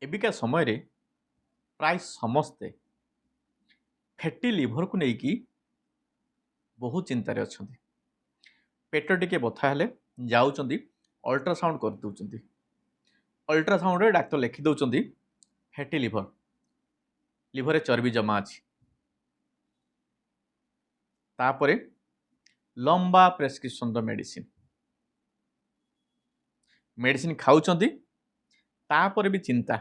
एबिका समय रे प्राय समस्ते फैटी लिवर को लेकिन बहुत चिंतार अच्छा। पेट टिके बथा हेले जाउचंदी अल्ट्रासाउंड कर दउचंदी। अल्ट्रासाउंड रे डाक्टर लिखि दउचंदी फैटी लिवर, लिवर रे चर्बी जमा अछि। तापरे लंबा प्रेस्क्रिप्शन द मेडिसिन मेडिसिन खाउचंदी। तापरे भी चिंता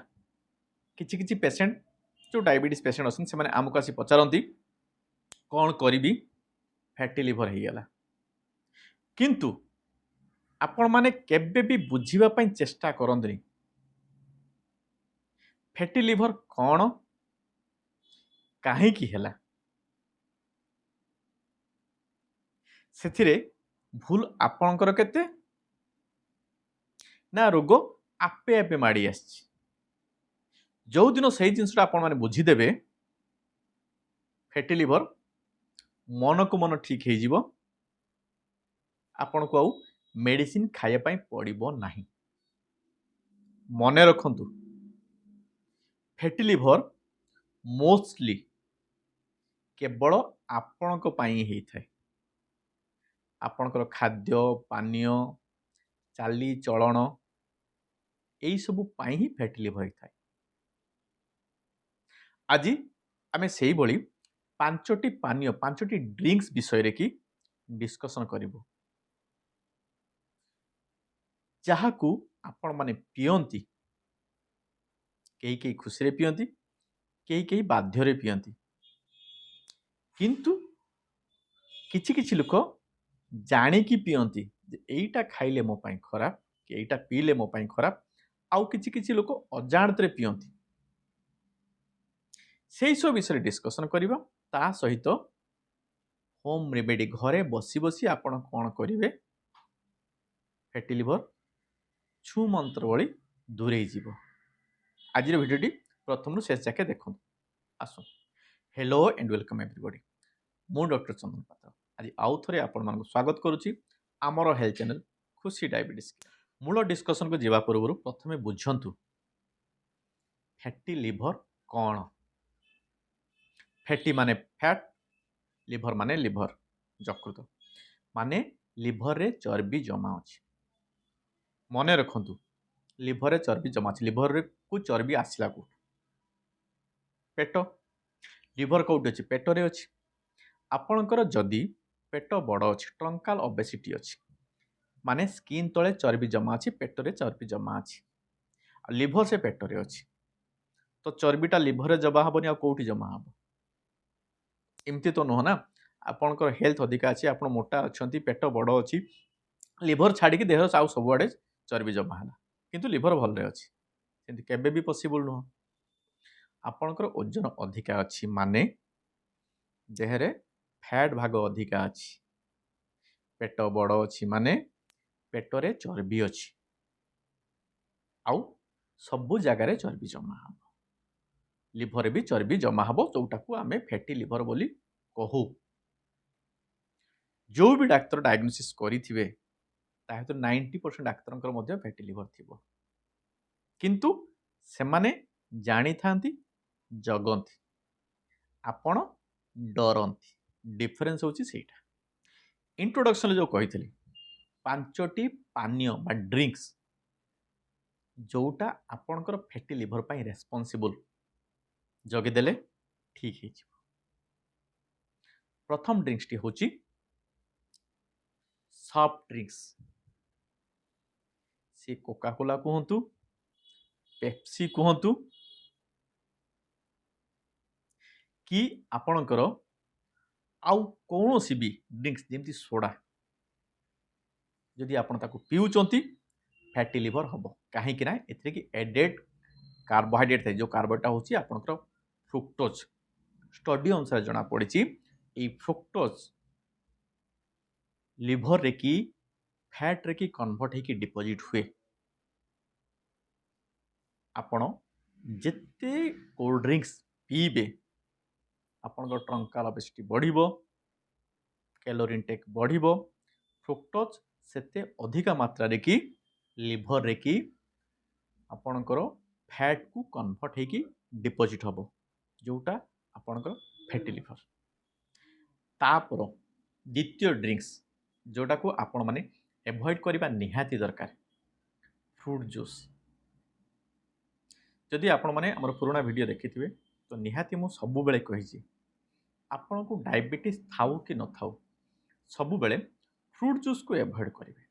किछि किछि पेशेंट जो डायबिटीज पेशेंट अछन से माने आमको आसी पचारंती कौन करिबी फैटी लिवर हो गला। किंतु आपण माने केबे भी बुझिबा पई चेष्टा करंतनी फैटी लिवर कौन काहे की हैला। सेथिरे भूल आपणकर केते ना रोग आपे आपे माड़ी आछि। जो दिन से जिनसा आपण माने बुझीदेवे फैटी लिवर मन को मन ठीक हो जिवो, आपण को आउ मेडिसिन खाया पई पड़िबो नाही। मने रखंतु फैटी लिवर मोस्टली केवल आपणक पई ही थाए। आपणकर खाद्य पानीय चाली चलन यही सब पाई ही फैटी लिवर थाए। आज आमे सेही भली पांचटी पानीय पांचटी ड्रिंक्स विषय रे की डिस्कशन करिवो, जहाकू आपण माने पियंती। कई कई खुशी रे पियंती, कई कई बाध्य रे पियंती। किंतु किछि किछि लोक जानिकी पियंती जे एईटा खाइले मो पई खराब कि एईटा पीले मो पई खराब। आउ किछि किछि लोक अजाणत रे पियंती। सेही सब विषय डिस्कशन करिवो। ता सहित होम रेमेडी घरे बसी बसी आपण कोन करिवे फैटी लिवर छु मंत्र भली दूरे जीवो। आज भिडियोटी प्रथम शेष जाके देखो। आसो हेलो एंड वेलकम एवरीबॉडी। मु डॉक्टर चंदन पात्र आज आउ थरे आपण मानक स्वागत करूची आमर हेल्थ चैनल खुशी डायबिटीज। मूल डिस्कशन को जीवा पूर्व प्रथमे बुझंतु फैटी लिवर कौन। फैटी माने फैट, लिवर माने लिवर यकृत माने लिवर रे चर्बी जमा अछि। मने रखंतु लिवर रे चर्बी जमा अछि। लिवर रे को चर्बी आसिला को पेट, लिवर कोउट अछि पेट रे अछि। आपणकर जदि पेट बड़ अछि ट्रंकाल ओबेसिटी अछि माने स्किन तले चर्बी जमा अछि, पेट रे चर्बी जमा अछि। लिवर से पेट रे अछि तो चर्बीटा लिवर रे जमा हबनी आ कोउठी जमा हबो एमती तो नुह ना। आपणकर हेल्थ अधिका अछि, आपण मोटा अछंती, पेट बड़ अछि, लिवर छाड़ी की देह साउ सब आडे चर्बी जमा हला किंतु लिवर भल रे अछि सेंति केबे भी पॉसिबल नुह। आपणकर ओजन अधिका अछि माने देह रे फैट भाग अधिका अछि, पेट बड़ अछि माने पेट रे चर्बी अछि आउ सबु जगह रे चर्बी जमा हबो। लिवर भी चर्बी जमा हबो जोटाकू आमे फैटी लिवर बोली कहू। जो भी डाक्टर डायग्नोसिस करिथिबे ता हेतु 90% डाक्टरंकर मध्य फैटी लिवर थिबो किंतु सेमाने जानी थांती जगंती आपण डरंती। डिफरेंस होची सेटा। इंट्रोडक्शन जो कहिथिली पांचटी पानीय बा ड्रिंक्स जोटा आपणकर फैटी लिवर पई रेस्पोंसिबल जगिदेले ठीक है। प्रथम ड्रिंक्स टी होची सॉफ्ट ड्रिंक्स। से कोका कोला कहतु, पेप्सी कहतु कि आपणकर आउ कौन भी ड्रिंक्स जेमती सोडा जदि आपण ताको पिउचंती फैटी लिवर हबो। काहे कि ना एथरे कि एडेड कार्बोहाइड्रेट थाए जो कार्बोटा होची आपणकर फ्रुक्टोज। स्टडी अनुसार जना पड़िछि ए फ्रुक्टोज लिवर रे की फैट रे की कन्वर्ट होकी डिपोजिट हुए। आपण जेते कोल्ड ड्रिंक्स पीबे आपणकर ट्रंकाल ओबेसिटी बढ़िबो, कैलोरी इनटेक बढ़िबो, फ्रुक्टोज सेते अधिका मात्रा रे की लिवर रे की आपणकर फैट को कन्वर्ट होगी डिपोजिट हम जोटा आपणकर फैटी लिवर। तापर द्वितीय ड्रिंक्स जोटा को आपण माने एवॉइड करबा निहाती दरकार फ्रूट जूस। जदि आपण माने हमर पुराना वीडियो देखिथिबे तो निहाती मु सबु बेले कहिछि आपण को डायबिटीज थाउ कि न थाउ सबु बेले फ्रूट जूस को एवॉइड करिवे।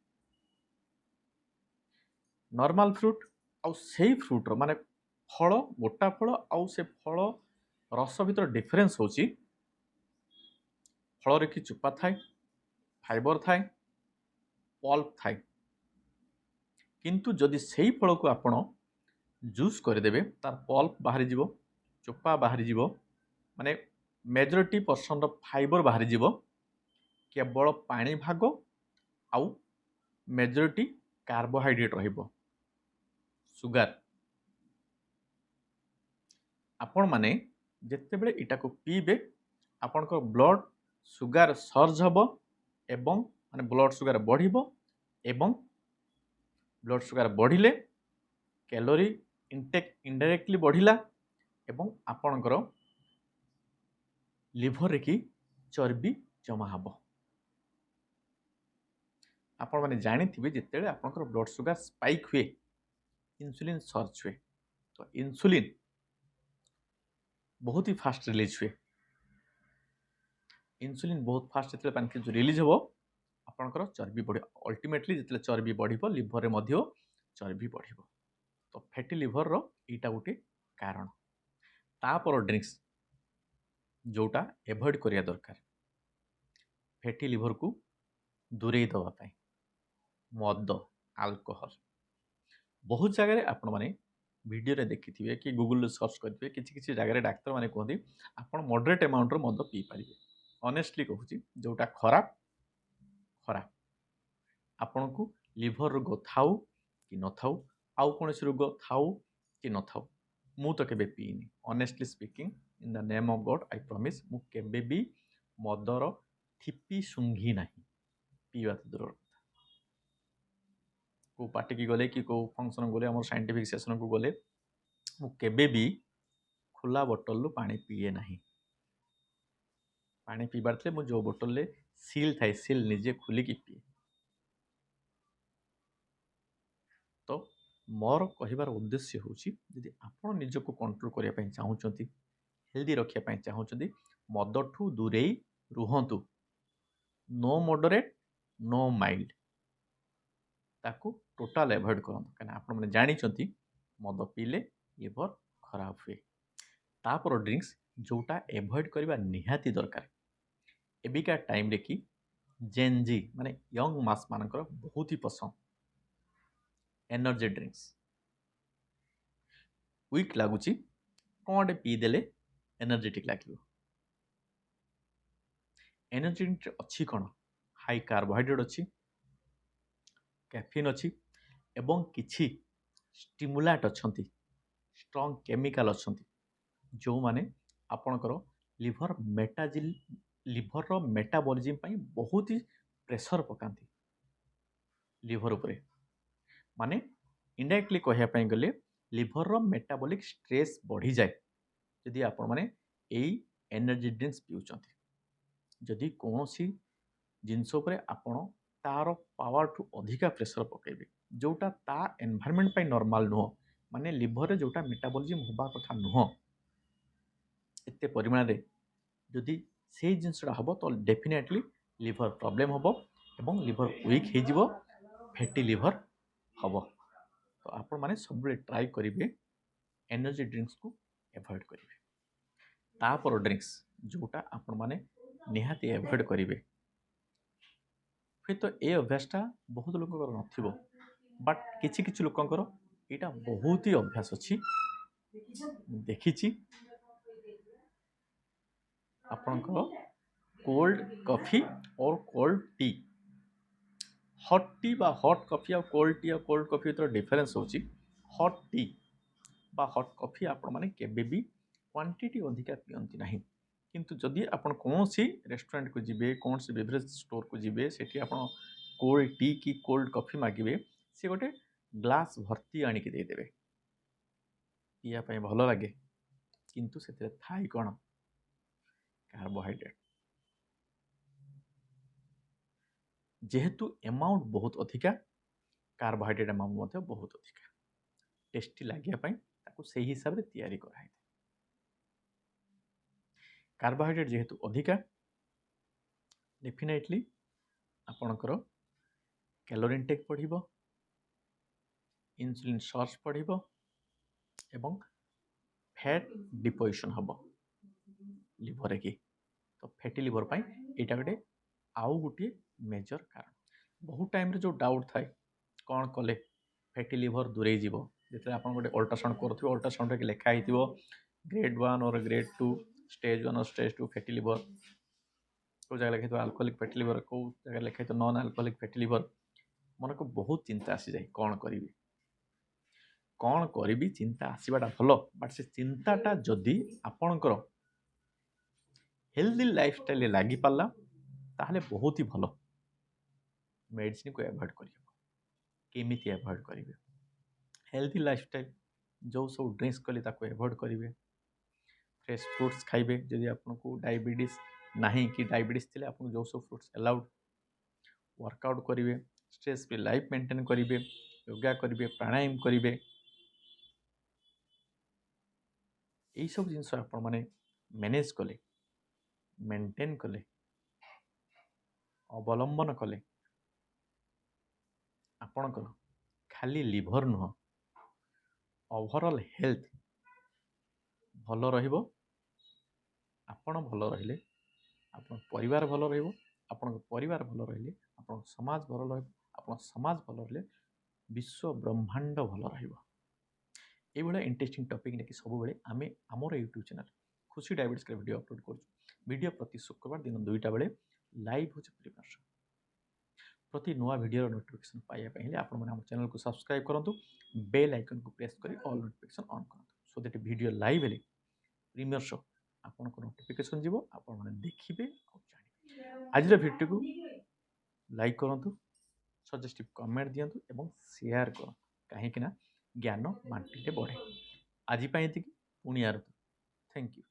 नॉर्मल फ्रूट आउ सेही फ्रूट रो माने फल गोटा फल आउ से फल रस भीतर डिफरेंस होची फल रे कि चुपा थाए फाइबर थाए पल्प थाए किंतु जदि सेही फल को आपण जूस करदेवे तार पल्प बाहरी जीवो चोपा बाहरी जीवो माने मेजॉरिटी परसेंट फाइबर बाहरी जीवो केवल पानी भाग आउ मेजॉरिटी कार्बोहाइड्रेट रहिबो सुगार। आपण माने जेते बेले इटा को पीबे आपनकर ब्लड सुगार सर्ज हबो एवं माने ब्लड सुगार बढ़िबो एवं ब्लड सुगार बढ़िले कैलोरी इनटेक इनडायरेक्टली बढ़िला एवं आपणकर लिवर रे की चर्बी जमा हबो। आपण माने जानिथिबे जेतेले आपणकर ब्लड सुगार स्पाइक हुए इंसुलिन सर्ज हुए तो इंसुलिन बहुत ही फास्ट रिलीज हुए। इंसुलिन बहुत फास्ट जेतेले पैनक्रियाज रिलीज हबो आपणकर चर्बी बढ़ी अल्टीमेटली जेतेले चर्बी बढ़िबो लिवर रे मध्य चर्बी बढ़िबो तो फैटी लिवर रो एटा गोटे कारण। तापर ड्रिंक्स जोटा एवॉइड करिया दरकार फैटी लिवर को दूरे दवा पाई मद अल्कोहल बहुत जगह आपण माने वीडियो रे देखिथिबे कि गूगल रे सर्च करथिबे किछि किछि जगह रे डाक्टर माने कहती आपण मॉडरेट अमाउंट रो मद पी पारिबे। ऑनेस्टली कहूची जोटा खराब खराब आपण को लिवर रोग थाउ कि न थाउ आउ कोनोसी रोग थाउ कि न थाउ मु तो केबे पीनी honestly speaking in the name of God I promise मु केबे भी मदर थिपी सुंघी नाही पीवा तो दूर को पार्टी की गले कि को फंक्शन गले हमर साइंटिफिक सेशन को गले मु केबे भी खुला बोतल रु पानी पिए नाही। पानी पीबार थे मु जो बोतल ले सील थाए सील निजे खुली की पिए। तो मोर कहिबार उद्देश्य होची यदि आपण निजको कंट्रोल करिया पई चाहूचंती हेल्दी रखिया पई चाहूचंती मद ठू दूरे रुहंतु नो मॉडरेट नो माइल्ड ताकू टोटाल एवॉइड करंतु कना आपण माने जानि चंती मद पीले लिवर खराब हुए। तापर ड्रिंक्स जोटा एवॉइड करबा निहाती दरकार एबिका टाइम रे कि जेनजी माने यंग मास मानकर बहुत ही पसंद एनर्जी ड्रिंक्स वीक लगुची कौन पी देले एनर्जेटिक लगे। एनर्जी ड्रिंक अच्छी कौन हाई कार्बोहाइड्रेट अच्छी कैफिन अच्छी एवं किछि स्टिमुलाट अच्छी स्ट्रॉन्ग केमिकल अच्छी जो माने आपणकर लिवर मेटाजिल लिवर रो मेटाबॉलिज्म पई बहुत ही प्रेशर पकांती लिवर उपरे माने इनडायरेक्टली कहया पई गले लिवर रो मेटाबॉलिक स्ट्रेस बढ़ी जाए यदि आपण माने एई एनर्जी ड्रिंक्स पिउचंती। जदि कोनोसी जिनस उपरे आपण तार पावर ठू अधिका प्रेशर पकेबे जोटा ता एनवायरनमेंट पई नॉर्मल नुह माने लिवर रे जोटा मेटाबॉलिज्म होबा कथा नुह एते परिमाण रे जदि से जिनसटा हबो तो डेफिनेटली लिवर प्रॉब्लम हबो एवं लिवर वीक हे जिवो फैटी लिवर हबो। तो आपण माने सब ट्राई करिवे एनर्जी ड्रिंक्स को एवॉइड करिवे। तापर ड्रिंक्स जोटा आपण माने निहाती एवॉइड करिवे फिर तो ए अभ्यासटा बहुत लोकंकर नथिबो बट किछि किछि लोकंकर एटा बहुत ही अभ्यास अछि देखिछि आपणकर कोल्ड कॉफी और कोल्ड टी हॉट टी बा हॉट कॉफी और कोल्ड टी और कोल्ड कॉफी तो डिफरेंस होची हॉट टी बा हॉट कॉफी आपण माने केबे भी क्वांटिटी अधिका पियंती नाही किंतु जदि आपण कोनोसी रेस्टोरेंट को जिबे कोनोसी बेवरेज स्टोर को जिबे सेठी आपण कोल्ड टी की कोल्ड कॉफी मागिबे से गोटे ग्लास भर्ती आनी के दे देबे ପିଇବା ପାଇଁ ଭଲ ଲାଗେ କିନ୍ତୁ ସେଥିରେ ଥାଏ କ'ଣ କାର୍ቦହାଇଡ୍ରେଟ୍। ଯେହେତୁ ଏମାଉଣ୍ଟ ବହୁତ ଅଧିକା କାର୍ቦହାଇଡ୍ରେଟ୍ ଏମାଉଣ୍ଟ ମଧ୍ୟ ବହୁତ ଅଧିକା। ଟେଷ୍ଟି ଲାଗିବା ପାଇଁ ତାକୁ ସେହି ହିସାବରେ ତିଆରି କରାହେଇଥାଏ। କାର୍ቦହାଇଡ୍ରେଟ୍ ଯେହେତୁ ଅଧିକା ଡେଫିନେଟଲି ଆପଣଙ୍କର କ୍ୟାଲୋରି ଇନଟେକ୍ ବଢ଼ିବ, ଇନସୁଲିନ୍ ସର୍ଚ୍ଚ ବଢ଼ିବ ଏବଂ ଫ୍ୟାଟ୍ ଡିପୋଜିସନ୍ ହେବ লিଭରରେ କି। ତ ଫ୍ୟାଟି ଲିଭର ପାଇଁ ଏଇଟା ଗୋଟେ ଆଉ ଗୋଟିଏ ମେଜର କାରଣ। ବହୁତ ଟାଇମ୍ରେ ଯେଉଁ ଡାଉଟ୍ ଥାଏ କ'ଣ କଲେ ଫ୍ୟାଟି ଲିଭର ଦୂରେଇ ଯିବ, ଯେତେବେଳେ ଆପଣ ଗୋଟେ ଅଲ୍ଟ୍ରାସାଉଣ୍ଡ କରୁଥିବେ, ଅଲ୍ଟ୍ରାସାଉଣ୍ଡରେ ଲେଖା ହେଇଥିବ ଗ୍ରେଡ୍ 1 ଅର୍ ଗ୍ରେଡ୍ 2 ଷ୍ଟେଜ୍ 1 ଅର୍ ଷ୍ଟେଜ୍ 2 ଫ୍ୟାଟି ଲିଭର, କେଉଁ ଜାଗାରେ ଲେଖା ହେଇଥିବ ଆଲକୋହଲିକ୍ ଫ୍ୟାଟି ଲିଭର, କେଉଁ ଜାଗାରେ ଲେଖା ହେଇଥିବ ନନ୍ ଆଲକୋହଲିକ୍ ଫ୍ୟାଟି ଲିଭର, ମନକୁ ବହୁତ ଚିନ୍ତା ଆସିଯାଏ କ'ଣ କରିବି ଚିନ୍ତା ଆସିବାଟା ଭଲ, ବଟ୍ ସେ ଚିନ୍ତାଟା ଯଦି ଆପଣଙ୍କର ହେଲ୍ଦି ଲାଇଫଷ୍ଟାଇଲରେ ଲାଗିପାରିଲା ତାହେଲେ ବହୁତ ହି ଭଲ। ମେଡ଼ିସିନକୁ ଆଭଏଡ଼ କରିହେବ। କେମିତି ଆଭଏଡ଼ କରିବେ? ହେଲ୍ଦି ଲାଇଫଷ୍ଟାଇଲ, ଯେଉଁ ସବୁ ଡ୍ରିଙ୍କସ୍ କଲି ତାକୁ ଆଭଏଡ଼ କରିବେ। ଫ୍ରେଶ୍ ଫ୍ରୁଟ୍ସ ଖାଇବେ। ଯଦି ଆପଣଙ୍କୁ ଡାଇବେଟିସ୍ ନାହିଁ କି ଡାଇବେଟିସ୍ ଥିଲେ ଆପଣଙ୍କୁ ଯେଉଁ ସବୁ ଫ୍ରୁଟ୍ସ ଆଲାଉଡ଼, ୱାର୍କଆଉଟ୍ କରିବେ, ଷ୍ଟ୍ରେସ୍ ଫ୍ରି ଲାଇଫ୍ ମେଣ୍ଟେନ୍ କରିବେ, ଯୋଗା କରିବେ, ପ୍ରାଣାୟାମ କରିବେ। ଏଇସବୁ ଜିନିଷ ଆପଣମାନେ ମ୍ୟାନେଜ୍ କଲେ, ମେଣ୍ଟେନ୍ କଲେ, ଅବଲମ୍ବନ କଲେ ଆପଣଙ୍କର ଖାଲି ଲିଭର ନୁହଁ, ଓଭରଅଲ୍ ହେଲ୍ଥ ଭଲ ରହିବ। ଆପଣ ଭଲ ରହିଲେ ଆପଣଙ୍କ ପରିବାର ଭଲ ରହିବ, ଆପଣଙ୍କ ପରିବାର ଭଲ ରହିଲେ ଆପଣଙ୍କ ସମାଜ ଭଲ ରହିବ, ଆପଣଙ୍କ ସମାଜ ଭଲ ରହିଲେ ବିଶ୍ୱ ବ୍ରହ୍ମାଣ୍ଡ ଭଲ ରହିବ। এইଭଳିଆ ଇଣ୍ଟରେଷ୍ଟିଂ ଟପିକ୍ ନେଇକି ସବୁବେଳେ ଆମେ ଆମର ୟୁଟ୍ୟୁବ୍ ଚ୍ୟାନେଲ୍ ଖୁସି ଡାଇବେଟିସ୍ରେ ଭିଡ଼ିଓ ଅପଲୋଡ଼ କରୁଛୁ। ଭିଡ଼ିଓ ପ୍ରତି ଶୁକ୍ରବାର ଦିନ 2ଟା ବେଳେ ଲାଇଭ୍ ହେଉଛି ପରିମାର୍ଶ। ପ୍ରତି ନୂଆ ଭିଡ଼ିଓର ନୋଟିଫିକେସନ୍ ପାଇବା ପାଇଁ ହେଲେ ଆପଣମାନେ ଆମ ଚ୍ୟାନେଲକୁ ସବସ୍କ୍ରାଇବ୍ କରନ୍ତୁ, ବେଲ୍ ଆଇକନ୍କୁ ପ୍ରେସ୍ କରି ଅଲ୍ ନୋଟିଫିକେସନ୍ ଅନ୍ କରନ୍ତୁ, ସୋ ଦ୍ୟାଟ୍ ଭିଡ଼ିଓ ଲାଇଭ୍ ହେଲେ ପ୍ରିମିୟର ଶୋ ଆପଣଙ୍କ ନୋଟିଫିକେସନ୍ ଯିବ, ଆପଣମାନେ ଦେଖିବେ ଆଉ ଜାଣିବେ। ଆଜିର ଭିଡ଼ିଓକୁ ଲାଇକ୍ କରନ୍ତୁ, ସଜେଷ୍ଟିଭ୍ କମେଣ୍ଟ ଦିଅନ୍ତୁ ଏବଂ ସେୟାର କରନ୍ତୁ, କାହିଁକି ନା ଜ୍ଞାନ ବାଣ୍ଟିଲେ ବଢ଼େ। ଆଜି ପାଇଁ ଏତିକି, ପୁଣି ଆରନ୍ତୁ। Thank you.